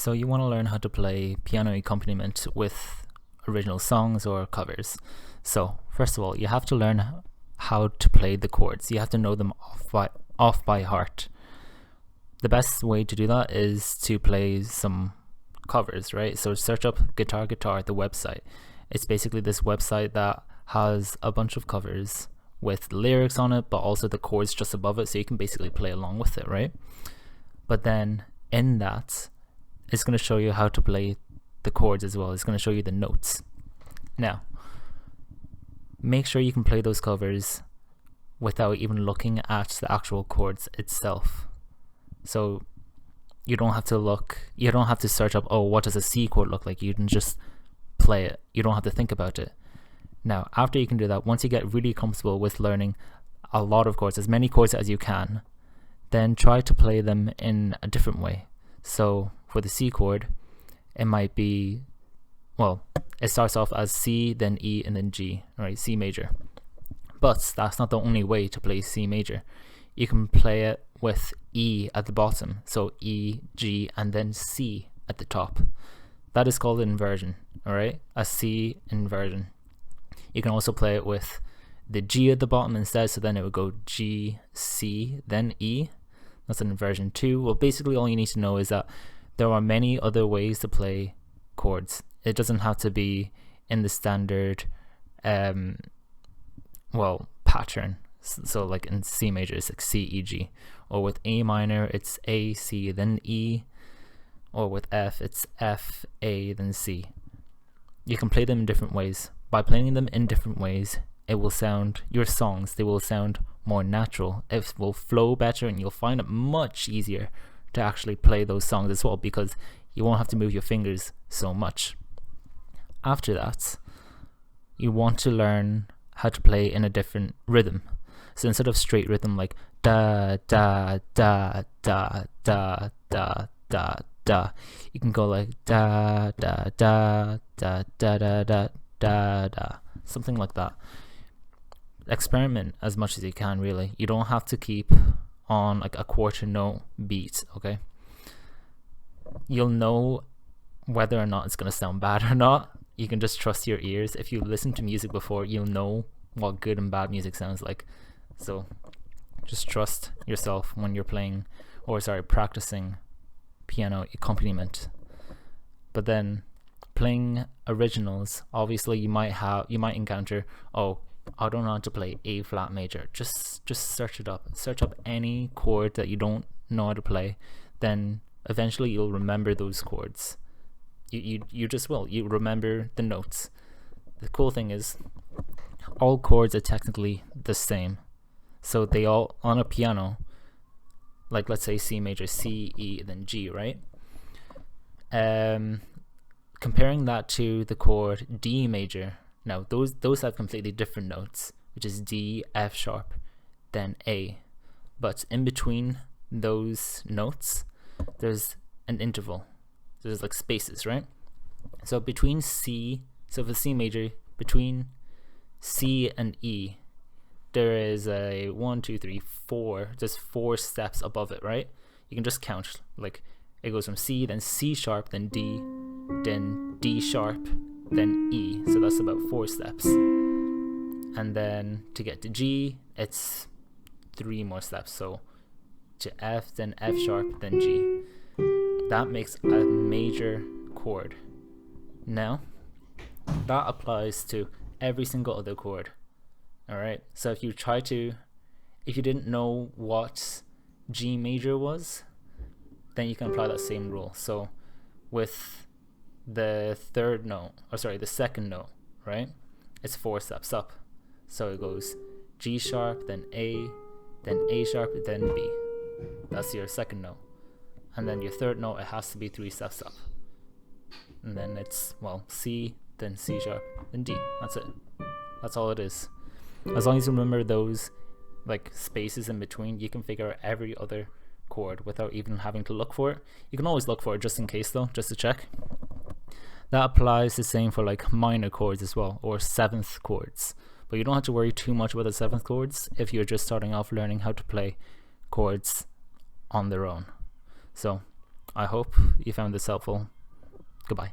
So you want to learn how to play piano accompaniment with original songs or covers. So first of all, you have to learn how to play the chords. You have to know them off by heart. The best way to do that is to play some covers, right? So search up Guitar, the website. It's basically this website that has a bunch of covers with lyrics on it, but also the chords just above it, so you can basically play along with it, right? But then in that, it's going to show you how to play the chords as well. It's going to show you the notes. Now, make sure you can play those covers without even looking at the actual chords itself. So you don't have to search up, oh, what does a C chord look like? You can just play it. You don't have to think about it. Now, after you can do that, once you get really comfortable with learning a lot of chords, as many chords as you can, then try to play them in a different way. So for the C chord, it might be, well, it starts off as C, then E, and then G, right? C major. But that's not the only way to play C major. You can play it with E at the bottom. So E, G, and then C at the top. That is called an inversion, all right? A C inversion. You can also play it with the G at the bottom instead, so then it would go G, C, then E. That's an inversion too. Well, basically all you need to know is that there are many other ways to play chords. It doesn't have to be in the standard pattern. So like in C major, it's like C, E, G. Or with A minor, it's A, C, then E. Or with F, it's F, A, then C. You can play them in different ways. By playing them in different ways, it will sound, your songs, they will sound more natural. It will flow better, and you'll find it much easier to actually play those songs as well, because you won't have to move your fingers so much. After that, you want to learn how to play in a different rhythm. So instead of straight rhythm like da da da da da da da da, you can go like da da da da da da da da da, something like that. Experiment as much as you can, really. You don't have to keep on like a quarter note beat, okay? You'll know whether or not it's going to sound bad or not. You can just trust your ears. If you listen to music before, you'll know what good and bad music sounds like. So just trust yourself when you're practicing piano accompaniment. But then playing originals, obviously you might encounter, oh, I don't know how to play A flat major. Just search it up. Search up any chord that you don't know how to play. Then eventually you'll remember those chords. You just will. You remember the notes. The cool thing is, all chords are technically the same. So they all, on a piano, like let's say C major, C, E, then G, right? Comparing that to the chord D major, now those have completely different notes, which is D, F sharp, then A. But in between those notes, there's an interval. So there's like spaces, right? So between C, so for C major, between C and E, there is a 1, 2, 3, 4. There's 4 steps above it, right? You can just count. Like it goes from C, then C sharp, then D, then D sharp, then E. So that's about 4 steps. And then to get to G, it's 3 more steps. So to F, then F sharp, then G. That makes a major chord. Now, that applies to every single other chord. Alright, so if you didn't know what G major was, then you can apply that same rule. So with the second note, right? It's 4 steps up. So it goes G sharp, then A sharp, then B. That's your second note. And then your third note, it has to be 3 steps up. And then it's, C, then C sharp, then D. That's it. That's all it is. As long as you remember those like spaces in between, you can figure out every other chord without even having to look for it. You can always look for it just in case though, just to check. That applies the same for like minor chords as well, or 7th chords. But you don't have to worry too much about the 7th chords if you're just starting off learning how to play chords on their own. So I hope you found this helpful. Goodbye.